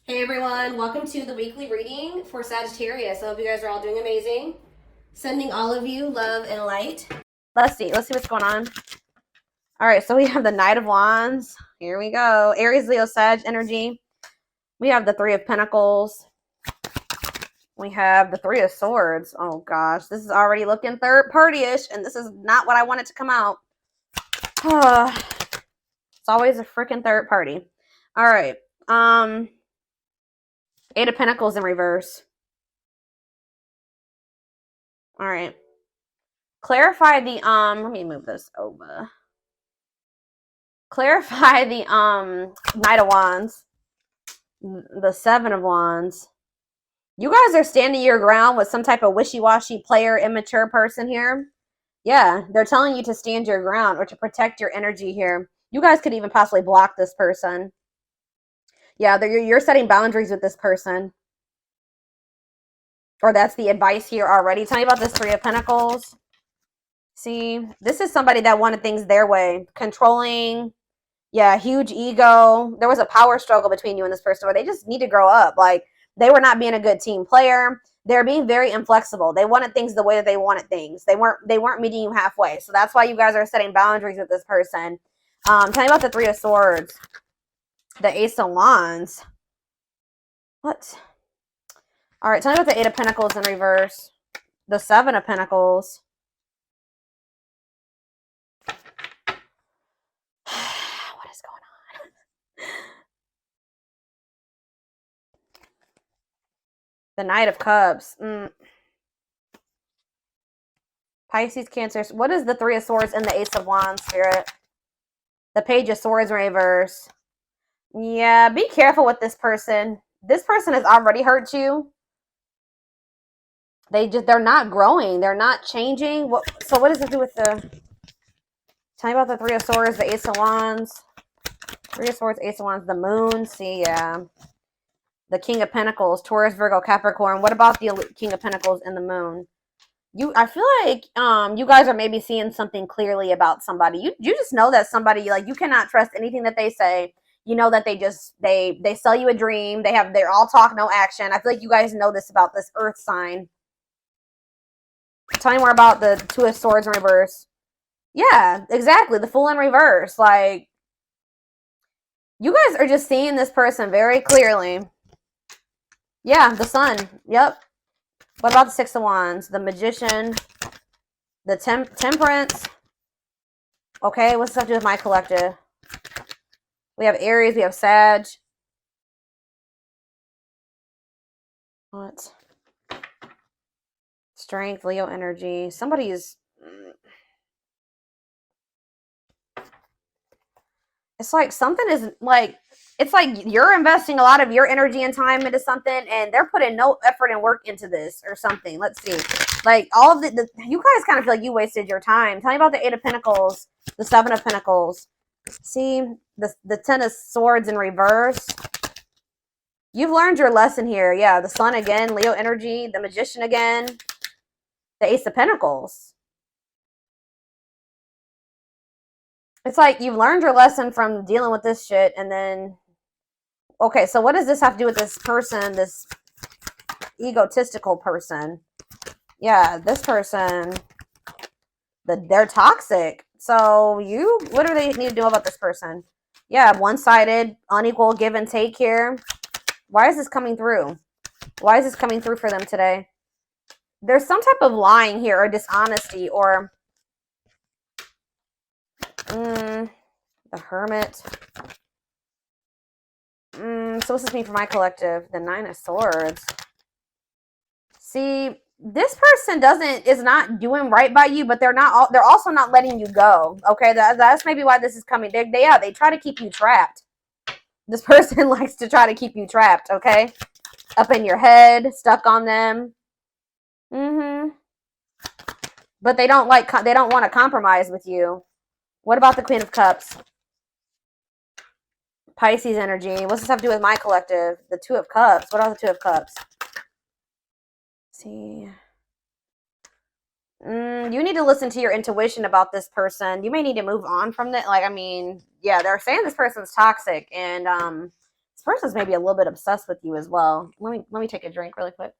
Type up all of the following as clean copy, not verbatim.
Hey everyone, welcome to the weekly reading for Sagittarius. I hope you guys are all doing amazing. Sending all of you love and light. Let's see what's going on. All right, so we have the Knight of Wands. Here we go. Aries, Leo, Sag energy. We have the Three of Pentacles. We have the Three of Swords. Oh gosh, this is already looking third party-ish, and this is not what I wanted to come out. It's always a freaking third party. All right. Eight of Pentacles in reverse. All right. Clarify the let me move this over. Clarify the Knight of Wands. The Seven of Wands. You guys are standing your ground with some type of wishy-washy player, immature person here. Yeah, they're telling you to stand your ground or to protect your energy here. You guys could even possibly block this person. Yeah, you're setting boundaries with this person. Or that's the advice here already. Tell me about this Three of Pentacles. See, this is somebody that wanted things their way. Controlling. Yeah, huge ego. There was a power struggle between you and this person where they just need to grow up. Like, they were not being a good team player. They're being very inflexible. They wanted things the way that they wanted things. They weren't meeting you halfway. So that's why you guys are setting boundaries with this person. Tell me about the Three of Swords. The Ace of Wands. What? All right, tell me about the Eight of Pentacles in reverse. The Seven of Pentacles. What is going on? The Knight of Cups. Pisces, Cancer. What is the Three of Swords and the Ace of Wands, Spirit? The Page of Swords in reverse. Yeah, be careful with this person. This person has already hurt you. They're not growing. They're not changing. So what does it do with the... Tell me about the Three of Swords, the Ace of Wands. Three of Swords, Ace of Wands, the Moon. See, yeah. The King of Pentacles, Taurus, Virgo, Capricorn. What about the King of Pentacles and the Moon? I feel like you guys are maybe seeing something clearly about somebody. You just know that somebody, like, you cannot trust anything that they say. You know that they sell you a dream. They're all talk, no action. I feel like you guys know this about this Earth sign. Tell me more about the Two of Swords in reverse. Yeah, exactly. The Fool in reverse. Like, you guys are just seeing this person very clearly. Yeah, the Sun. Yep. What about the Six of Wands? The Magician. The Temperance. Okay, what's this have to do with my collective? We have Aries. We have Sag. What? Strength, Leo energy. Somebody's... It's like something is like... It's like you're investing a lot of your energy and time into something, and they're putting no effort and work into this or something. Let's see. Like, all of you guys kind of feel like you wasted your time. Tell me about the Eight of Pentacles, the Seven of Pentacles. See, the Ten of Swords in reverse. You've learned your lesson here. Yeah, the Sun again, Leo energy, the Magician again, the Ace of Pentacles. It's like you've learned your lesson from dealing with this shit, and then... Okay, so what does this have to do with this person, this egotistical person? Yeah, this person, they're toxic. So what do they need to do about this person? Yeah, one-sided, unequal give and take here. Why is this coming through? Why is this coming through for them today? There's some type of lying here or dishonesty or... the Hermit. So what's this mean for my collective? The Nine of Swords. See, this person is not doing right by you, but they're also not letting you go. Okay, that's maybe why this is coming. They try to keep you trapped. This person likes to try to keep you trapped, okay? Up in your head, stuck on them. But they don't want to compromise with you. What about the Queen of Cups? Pisces energy. What's this have to do with my collective? The Two of Cups. What are the Two of Cups? Let's see. You need to listen to your intuition about this person. You may need to move on from that. Like, I mean, yeah, they're saying this person's toxic, and this person's maybe a little bit obsessed with you as well. Let me take a drink really quick.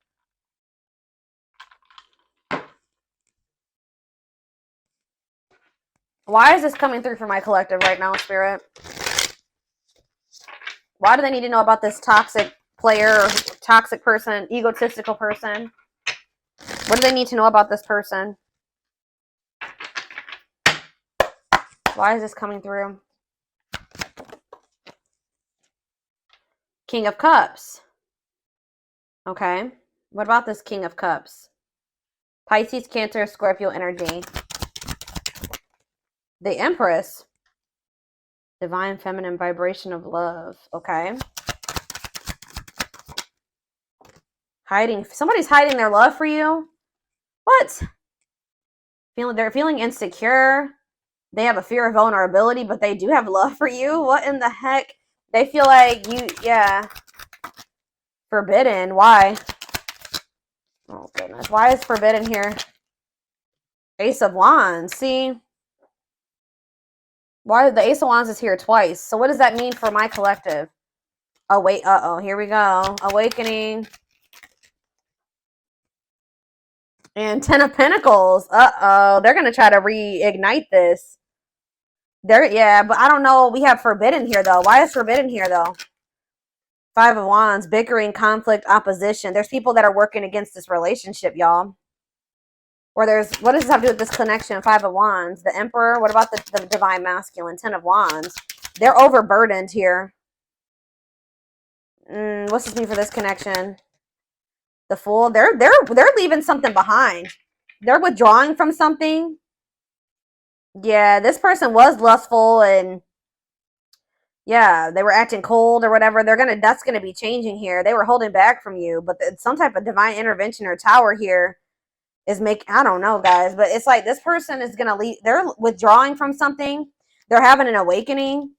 Why is this coming through for my collective right now, Spirit? Why do they need to know about this toxic player, or toxic person, egotistical person? What do they need to know about this person? Why is this coming through? King of Cups. Okay. What about this King of Cups? Pisces, Cancer, Scorpio energy. The Empress. Divine feminine vibration of love. Okay. Hiding. Somebody's hiding their love for you. What? They're feeling insecure. They have a fear of vulnerability, but they do have love for you. What in the heck? They feel like you, yeah. Forbidden. Why? Oh, goodness. Why is forbidden here? Ace of Wands. See? Why the Ace of Wands is here twice? So what does that mean for my collective? Oh, wait. Uh-oh. Here we go. Awakening. And 10 of Pentacles. Uh-oh. They're going to try to reignite this. Yeah, but I don't know. We have forbidden here, though. Why is forbidden here, though? 5 of Wands. Bickering, conflict, opposition. There's people that are working against this relationship, y'all. Or there's, what does this have to do with this connection? 5 of Wands. The Emperor. What about the Divine Masculine? 10 of Wands. They're overburdened here. What's this mean for this connection? The Fool. They're leaving something behind. They're withdrawing from something. Yeah, this person was lustful and yeah, they were acting cold or whatever. That's gonna be changing here. They were holding back from you, but some type of divine intervention or tower here is I don't know, guys, but it's like this person is gonna leave. They're withdrawing from something. They're having an awakening.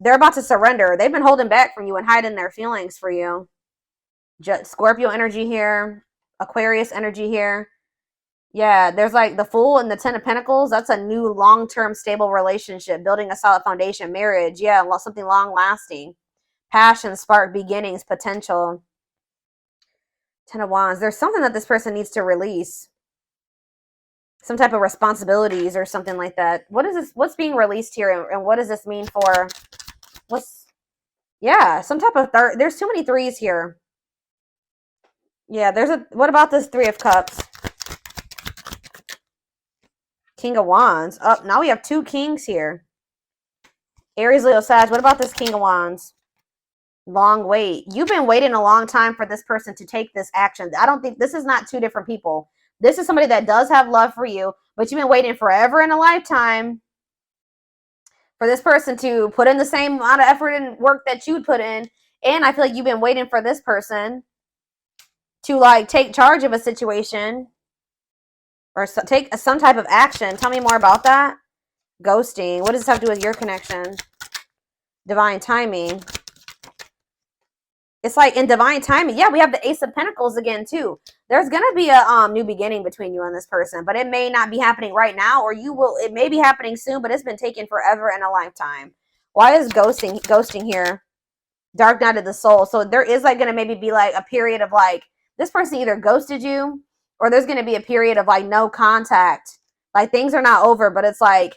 They're about to surrender. They've been holding back from you and hiding their feelings for you. Scorpio energy here, Aquarius energy here. Yeah, there's like the Fool and the 10 of Pentacles. That's a new long-term stable relationship, building a solid foundation, marriage. Yeah, something long-lasting. Passion, spark, beginnings, potential. 10 of Wands. There's something that this person needs to release. Some type of responsibilities or something like that. What is this? What's being released here, and what does this mean for? Yeah, some type of there's too many threes here. Yeah, what about this 3 of Cups? King of Wands. Oh, now we have 2 kings here. Aries, Leo, Sag. What about this King of Wands? Long wait. You've been waiting a long time for this person to take this action. I don't think this is not 2 different people. This is somebody that does have love for you, but you've been waiting forever in a lifetime for this person to put in the same amount of effort and work that you'd put in. And I feel like you've been waiting for this person to like take charge of a situation or take some type of action. Tell me more about that. Ghosting. What does this have to do with your connection? Divine timing. It's like in divine timing. Yeah, we have the Ace of Pentacles again, too. There's going to be a new beginning between you and this person, but it may not be happening right now, or it may be happening soon, but it's been taken forever and a lifetime. Why is ghosting here? Dark night of the soul. So there is like going to maybe be like a period of like, this person either ghosted you, or there's going to be a period of like no contact. Like things are not over, but it's like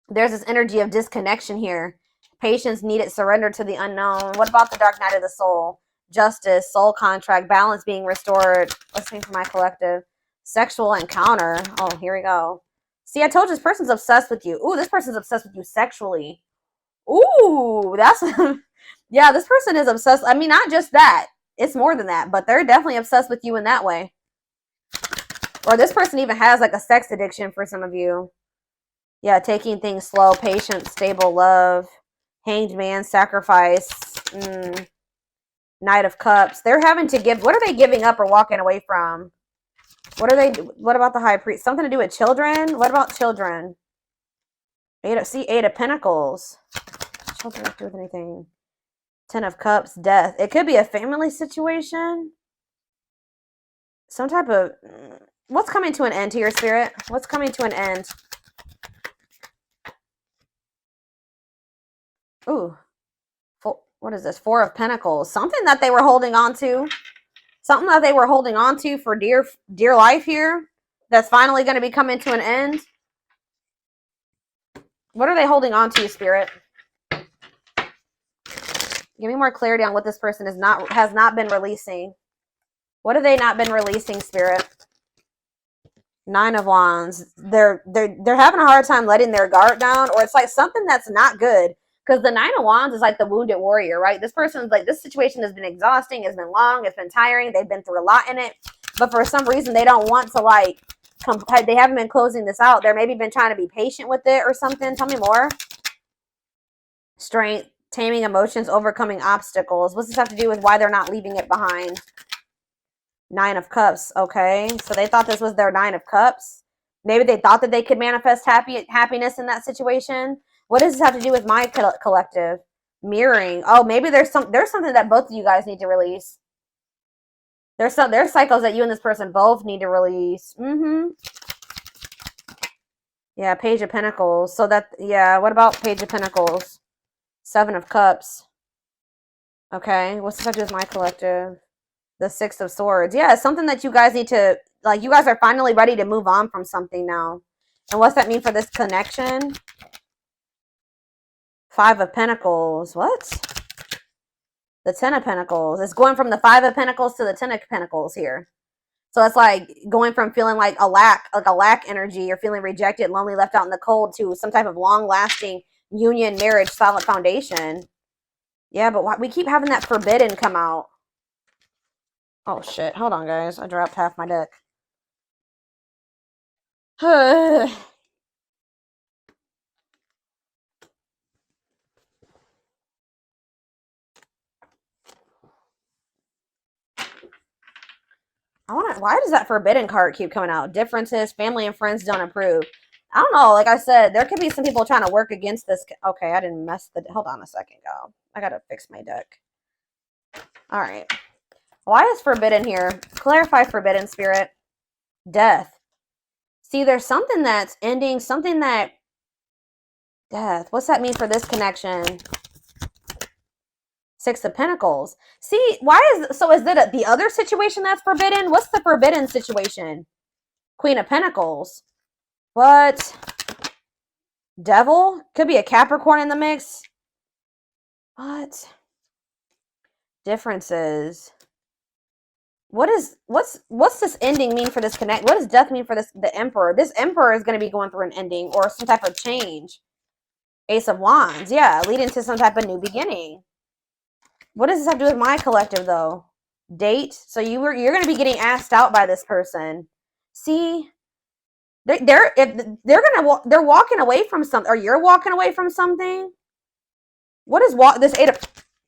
there's this energy of disconnection here. Patience needed, surrender to the unknown. What about the dark night of the soul? Justice, soul contract, balance being restored. Let's see for my collective. Sexual encounter. Oh, here we go. See, I told you this person's obsessed with you. Ooh, this person's obsessed with you sexually. Ooh, that's... yeah, this person is obsessed. I mean, not just that. It's more than that, but they're definitely obsessed with you in that way. Or this person even has like a sex addiction for some of you. Yeah, taking things slow, patient, stable love. Hanged man, sacrifice, Knight of Cups. They're having to give. What are they giving up or walking away from? What about the High Priest? Something to do with children? What about children? 8 of Pentacles. Children don't do with anything. 10 of Cups, death. It could be a family situation. Some type of... What's coming to an end here, Spirit? What's coming to an end? Ooh. What is this? Four of Pentacles. Something that they were holding on to. Something that they were holding on to for dear life here. That's finally going to be coming to an end. What are they holding on to, Spirit? Give me more clarity on what this person has not been releasing. What have they not been releasing, Spirit? Nine of Wands. They're having a hard time letting their guard down, or it's like something that's not good. Because the Nine of Wands is like the wounded warrior, right? This person's like, this situation has been exhausting, it's been long, it's been tiring, they've been through a lot in it. But for some reason, they don't want to like, they haven't been closing this out. They're maybe been trying to be patient with it or something. Tell me more. Strength, taming emotions, overcoming obstacles. What's this have to do with why they're not leaving it behind? Nine of Cups. Okay, so they thought this was their Nine of Cups. Maybe they thought that they could manifest happiness in that situation. What does this have to do with my collective? Mirroring. Oh, maybe there's something that both of you guys need to release. There's cycles that you and this person both need to release. Yeah, Page of Pentacles. So that, yeah, what about Page of Pentacles? Seven of Cups. Okay, what's this have to do with my collective? The Six of Swords. Yeah, it's something that you guys need to, like, you guys are finally ready to move on from something now. And what's that mean for this connection? Five of Pentacles. What? The Ten of Pentacles. It's going from the Five of Pentacles to the Ten of Pentacles here. So it's like going from feeling like a lack energy, or feeling rejected, lonely, left out in the cold, to some type of long-lasting union, marriage, solid foundation. Yeah, but we keep having that forbidden come out. Oh, shit. Hold on, guys. I dropped half my deck. Why does that forbidden card keep coming out? Differences, family and friends don't approve. I don't know. Like I said, there could be some people trying to work against this. Okay, I didn't mess the... Hold on a second, go. I gotta fix my deck. All right. Why is forbidden here? Clarify forbidden, Spirit. Death. See, there's something that's ending, something that... Death. What's that mean for this connection? Six of Pentacles. See, so is it the other situation that's forbidden? What's the forbidden situation? Queen of Pentacles. What? Devil? Could be a Capricorn in the mix. What? Differences. What's this ending mean for this connect? What does death mean for the Emperor? This Emperor is going to be going through an ending or some type of change. Ace of Wands. Yeah, leading to some type of new beginning. What does this have to do with my collective, though? Date. So you're going to be getting asked out by this person. See, they're walking away from something, or you're walking away from something. What does this Eight of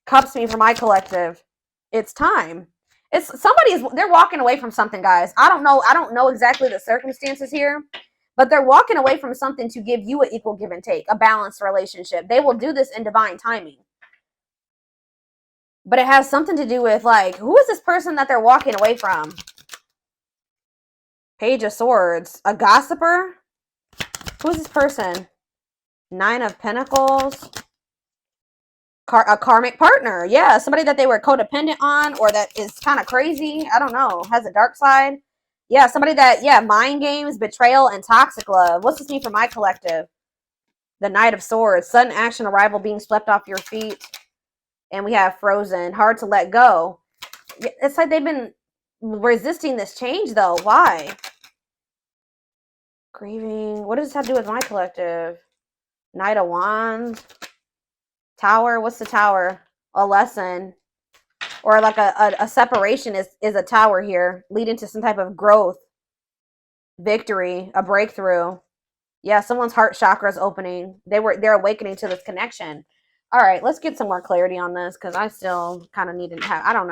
Cups mean for my collective? It's time. They're walking away from something, guys. I don't know exactly the circumstances here, but they're walking away from something to give you an equal give and take, a balanced relationship. They will do this in divine timing. But it has something to do with, like, who is this person that they're walking away from? Page of Swords. A gossiper? Who's this person? Nine of Pentacles. A karmic partner. Yeah, somebody that they were codependent on, or that is kind of crazy. I don't know. Has a dark side. Yeah, somebody that, yeah, mind games, betrayal, and toxic love. What's this mean for my collective? The Knight of Swords. Sudden action, arrival, being swept off your feet. And we have Frozen. Hard to let go. It's like they've been resisting this change, though. Why? Grieving. What does this have to do with my collective? Knight of Wands. Tower. What's the Tower? A lesson. Or like a separation is a tower here. Leading to some type of growth. Victory. A breakthrough. Yeah, someone's heart chakra is opening. They're awakening to this connection. All right, let's get some more clarity on this, because I still kind of need to have, I don't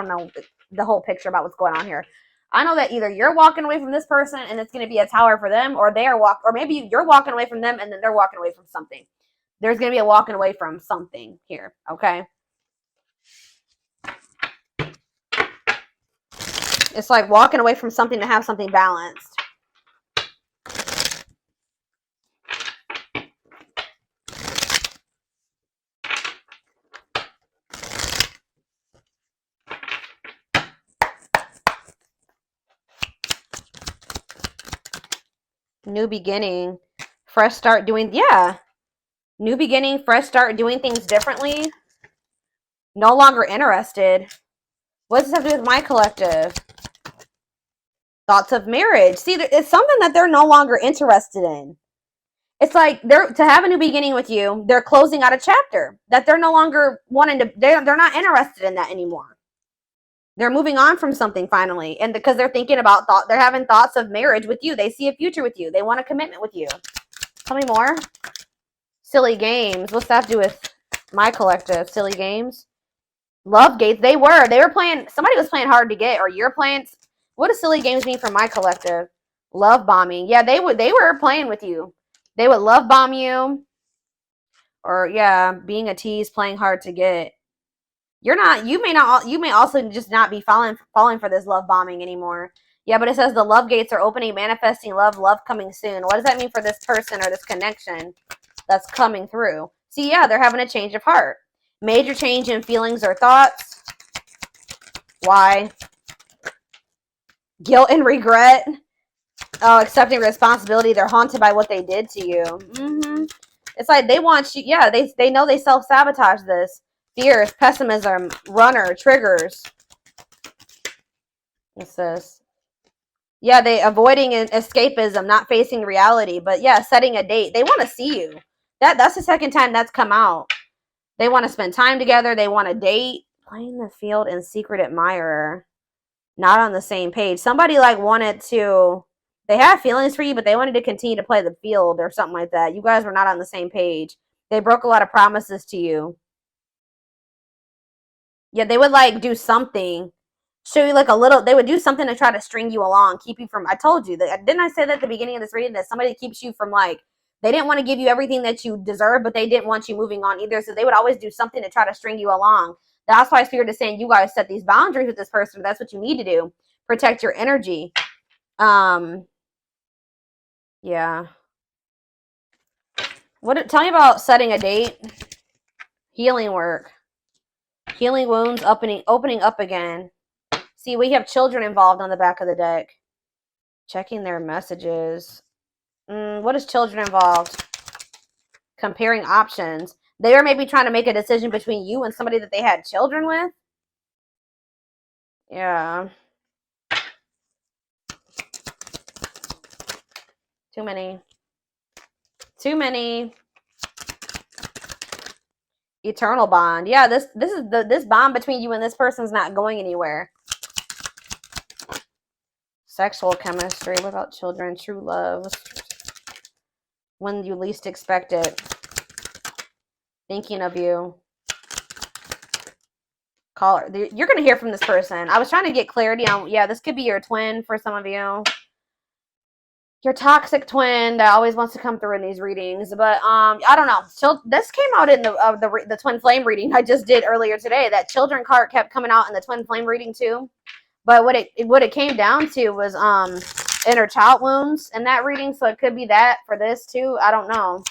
know the whole picture about what's going on here. I know that either you're walking away from this person and it's going to be a tower for them, or or maybe you're walking away from them and then they're walking away from something. There's going to be a walking away from something here, okay? It's like walking away from something to have something balanced. New beginning. Fresh start doing, yeah. New beginning, fresh start doing things differently. No longer interested. What does this have to do with my collective? Thoughts of marriage. See, it's something that they're no longer interested in. It's like they're to have a new beginning with you. They're closing out a chapter that they're no longer wanting to. They're not interested in that anymore. They're moving on from something finally, and because they're thinking about they're having thoughts of marriage with you. They see a future with you. They want a commitment with you. Tell me more. Silly games. What's that have to do with my collective? Silly games. Love gates. They were playing. Somebody was playing hard to get, or you're playing. What does silly games mean for my collective? Love bombing. Yeah, they were playing with you. They would love bomb you. Or yeah, being a tease, playing hard to get. You may also just not be falling for this love bombing anymore. Yeah, but it says the love gates are opening, manifesting love coming soon. What does that mean for this person or this connection that's coming through? See, yeah, they're having a change of heart. Major change in feelings or thoughts. Why? Guilt and regret. Oh, accepting responsibility. They're haunted by what they did to you. It's like they want you. Yeah, they know they self-sabotage this. Fears, pessimism, runner, triggers. What's this? Yeah, they avoiding escapism, not facing reality. But yeah, setting a date. They want to see you. That's the second time that's come out. They want to spend time together. They want to date. Playing the field and secret admirer. Not on the same page. Somebody like wanted to. They have feelings for you, but they wanted to continue to play the field or something like that. You guys were not on the same page. They broke a lot of promises to you. Yeah, they would like do something. Show you like a little. They would do something to try to string you along, keep you from. I told you that. Didn't I say that at the beginning of this reading that somebody keeps you from like. They didn't want to give you everything that you deserve, but they didn't want you moving on either. So they would always do something to try to string you along. That's why Spirit is saying you guys set these boundaries with this person. That's what you need to do. Protect your energy. Yeah. Tell me about setting a date. Healing work. Healing wounds, opening up again. See, we have children involved on the back of the deck. Checking their messages. What is children involved? Comparing options. They are maybe trying to make a decision between you and somebody that they had children with. Yeah. Too many. Eternal bond. Yeah, this bond between you and this person's not going anywhere. Sexual chemistry. What about children? True love. When you least expect it. Thinking of you. Caller. You're going to hear from this person. I was trying to get clarity on, yeah, this could be your twin for some of you. Your toxic twin that always wants to come through in these readings. But I don't know. So this came out in the twin flame reading I just did earlier today. That children card kept coming out in the twin flame reading too. But what it came down to was inner child wounds in that reading. So it could be that for this too. I don't know.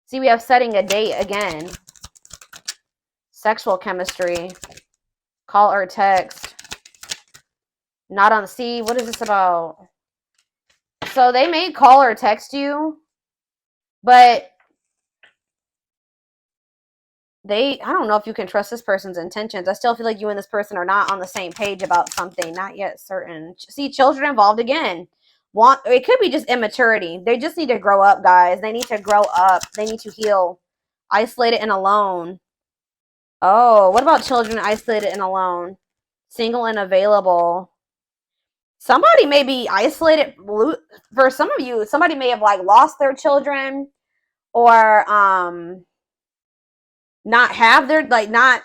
See, we have setting a date again. Sexual chemistry. Call or text. Not on C. What is this about? So they may call or text you, but I don't know if you can trust this person's intentions. I still feel like you and this person are not on the same page about something. Not yet certain. See, children involved again. It could be just immaturity. They just need to grow up, guys. They need to grow up. They need to heal. Isolated and alone. Oh, what about children isolated and alone? Single and available. Somebody may be isolated. For some of you, somebody may have like lost their children or not have their, like, not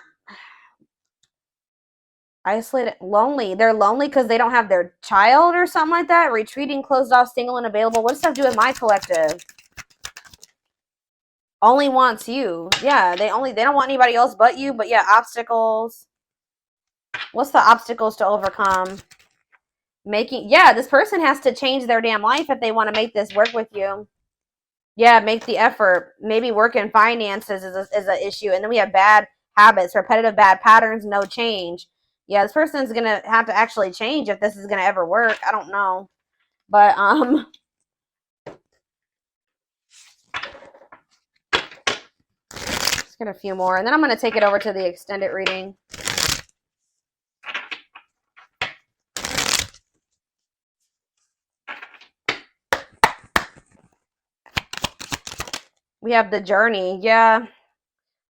isolated, lonely. They're lonely because they don't have their child or something like that. Retreating, closed off, single and available. What does that have to do with my collective? Only wants you. Yeah, they don't want anybody else but you. But yeah, obstacles. What's the obstacles to overcome? This person has to change their damn life if they want to make this work with you. Yeah, make the effort. Maybe work in finances is an issue. And then we have bad habits, repetitive bad patterns, no change. Yeah, this person's going to have to actually change if this is going to ever work. I don't know. But let's get a few more, and then I'm going to take it over to the extended reading. We have the journey. Yeah.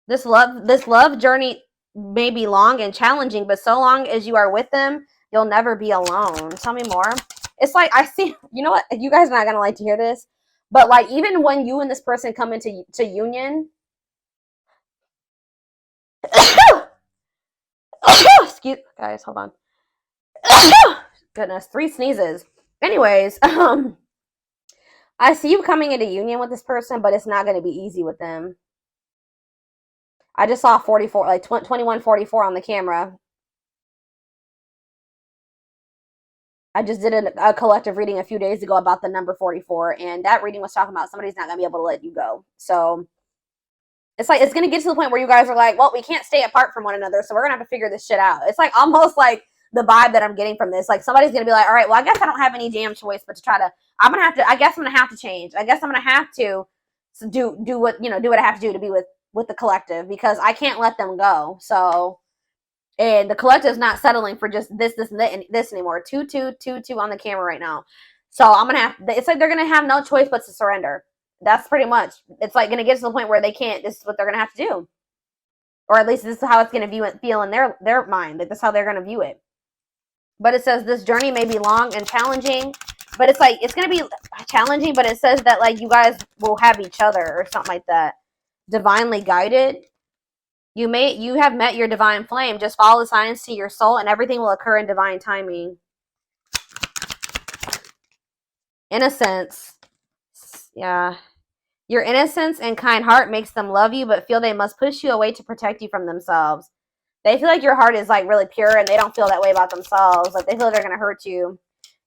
This love journey may be long and challenging, but so long as you are with them, you'll never be alone. Tell me more. It's like, I see, you know what? You guys are not going to like to hear this, but like, even when you and this person come into union, excuse, guys, hold on. Goodness, 3 sneezes. Anyways, I see you coming into union with this person, but it's not going to be easy with them. I just saw 44, like 2144 on the camera. I just did a collective reading a few days ago about the number 44, and that reading was talking about somebody's not going to be able to let you go. So it's like, it's going to get to the point where you guys are like, well, we can't stay apart from one another, so we're going to have to figure this shit out. It's like almost like the vibe that I'm getting from this. Like, somebody's going to be like, all right, well, I guess I don't have any damn choice but to try to, I guess I'm going to have to change. I guess I'm going to have to do what, you know, do what I have to do to be with the collective, because I can't let them go. So, and the collective is not settling for just this and this anymore. 2 2 2 2 on the camera right now. So I'm gonna have, it's like they're gonna have no choice but to surrender. That's pretty much, it's like gonna get to the point where they can't, this is what they're gonna have to do. Or at least this is how it's gonna feel in their mind. Like, this is how they're gonna view it. But it says this journey may be long and challenging, but it's like, it's gonna be challenging, but it says that like you guys will have each other or something like that. Divinely guided. You have met your divine flame. Just follow the signs to your soul, and everything will occur in divine timing. Innocence. Yeah. Your innocence and kind heart makes them love you, but feel they must push you away to protect you from themselves. They feel like your heart is like really pure, and they don't feel that way about themselves. Like, they feel they're going to hurt you.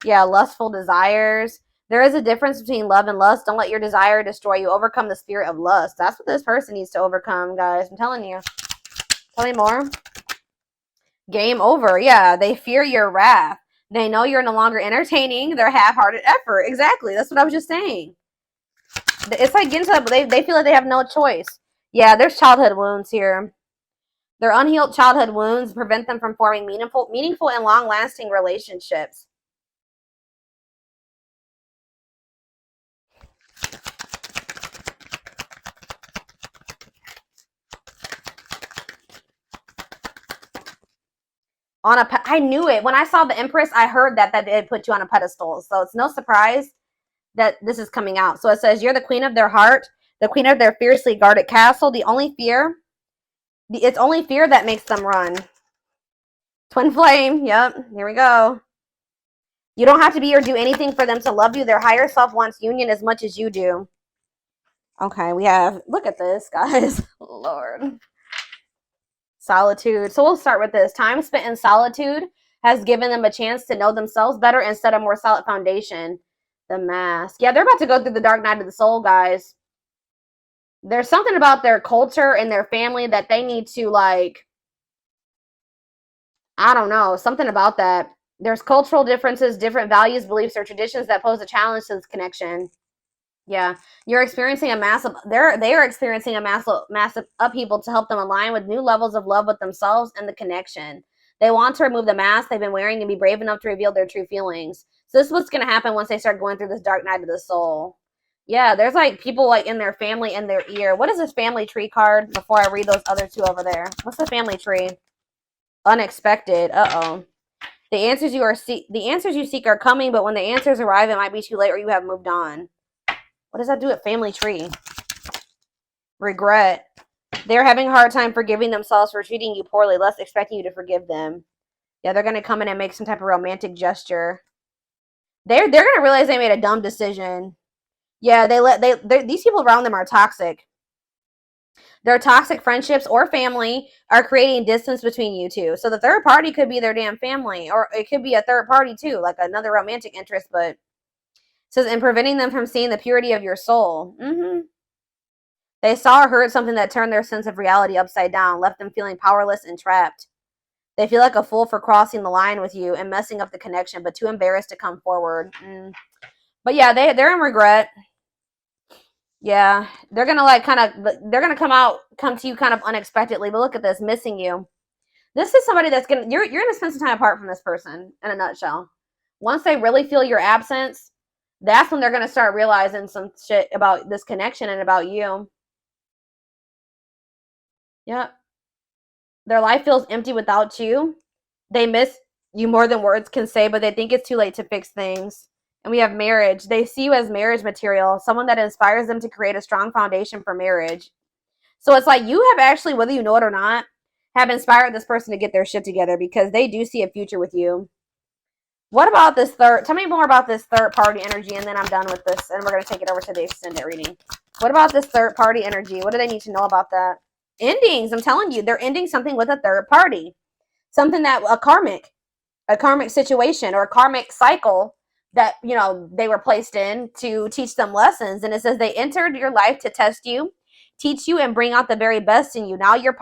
Yeah, lustful desires. There is a difference between love and lust. Don't let your desire destroy you. Overcome the spirit of lust. That's what this person needs to overcome, guys. I'm telling you. Tell me more. Game over. Yeah, they fear your wrath. They know you're no longer entertaining their half-hearted effort. Exactly. That's what I was just saying. It's like getting to that, but they feel like they have no choice. Yeah, there's childhood wounds here. Their unhealed childhood wounds prevent them from forming meaningful and long-lasting relationships. I knew it. When I saw the Empress, I heard that they put you on a pedestal. So it's no surprise that this is coming out. So it says, you're the queen of their heart, the queen of their fiercely guarded castle. It's only fear that makes them run. Twin flame. Yep. Here we go. You don't have to be or do anything for them to love you. Their higher self wants union as much as you do. Okay, we have, look at this, guys. Lord. Solitude. So we'll start with this. Time spent in solitude has given them a chance to know themselves better and set a more solid foundation. The mask. Yeah, they're about to go through the dark night of the soul, guys. There's something about their culture and their family that they need to, like, I don't know, something about that. There's cultural differences, different values, beliefs, or traditions that pose a challenge to this connection. Yeah, you're experiencing a massive, they are experiencing a massive upheaval to help them align with new levels of love with themselves and the connection. They want to remove the mask they've been wearing and be brave enough to reveal their true feelings. So this is what's going to happen once they start going through this dark night of the soul. Yeah, there's like people like in their family in their ear. What is this family tree card before I read those other two over there? What's the family tree? Unexpected. Uh-oh. The answers you seek are coming, but when the answers arrive, it might be too late or you have moved on. What does that do at family tree? Regret. They're having a hard time forgiving themselves for treating you poorly, less expecting you to forgive them. Yeah, they're going to come in and make some type of romantic gesture. They're going to realize they made a dumb decision. Yeah, these people around them are toxic. Their toxic friendships or family are creating distance between you two. So the third party could be their damn family, or it could be a third party too, like another romantic interest, but it says, and preventing them from seeing the purity of your soul. They saw or heard something that turned their sense of reality upside down, left them feeling powerless and trapped. They feel like a fool for crossing the line with you and messing up the connection, but too embarrassed to come forward. But yeah, they're in regret. Yeah, they're gonna like they're gonna come to you kind of unexpectedly. But look at this, missing you. This is somebody that's gonna you're gonna spend some time apart from this person in a nutshell. Once they really feel your absence, that's when they're gonna start realizing some shit about this connection and about you. Yep. Their life feels empty without you. They miss you more than words can say, but they think it's too late to fix things. And we have marriage. They see you as marriage material, someone that inspires them to create a strong foundation for marriage. So it's like you have actually, whether you know it or not, have inspired this person to get their shit together because they do see a future with you. What about this third? Tell me more about this third party energy, and then I'm done with this, and we're going to take it over to the extended reading. What about this third party energy? What do they need to know about that? Endings. I'm telling you, they're ending something with a third party. Something that a karmic situation or a karmic cycle that, you know, they were placed in to teach them lessons. And it says they entered your life to test you, teach you, and bring out the very best in you. Now their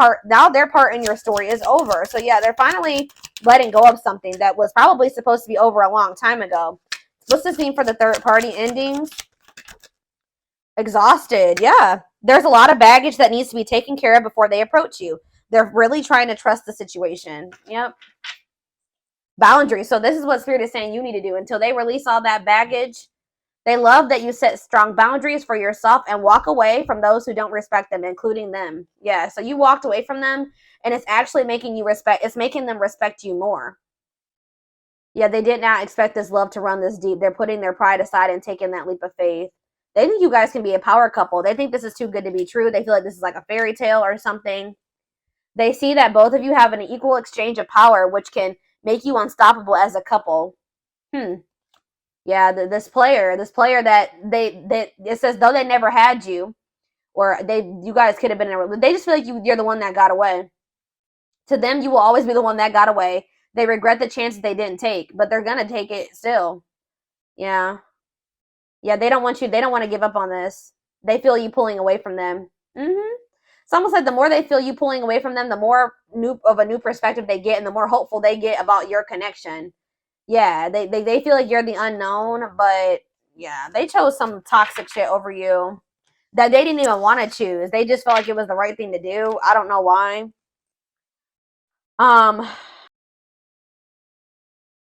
part in your story is over. So yeah, they're finally letting go of something that was probably supposed to be over a long time ago. What's this mean for the third party endings? Exhausted. Yeah, there's a lot of baggage that needs to be taken care of before they approach you. They're really trying to trust the situation. Yep. Boundaries. So this is what Spirit is saying you need to do until they release all that baggage. They love that you set strong boundaries for yourself and walk away from those who don't respect them, including them. Yeah, so you walked away from them, and it's actually making you respect. It's making them respect you more. Yeah, they did not expect this love to run this deep. They're putting their pride aside and taking that leap of faith. They think you guys can be a power couple. They think this is too good to be true. They feel like this is like a fairy tale or something. They see that both of you have an equal exchange of power, which can make you unstoppable as a couple. Yeah, this player that it says though they never had you, or you guys could have been in a, they just feel like you're the one that got away. To them, you will always be the one that got away. They regret the chances they didn't take, but they're gonna take it still. Yeah, yeah, they don't want to give up on this. They feel you pulling away from them. It's almost like the more they feel you pulling away from them, the more of a new perspective they get, and the more hopeful they get about your connection. Yeah, they feel like you're the unknown, but yeah, they chose some toxic shit over you that they didn't even want to choose. They just felt like it was the right thing to do. I don't know why.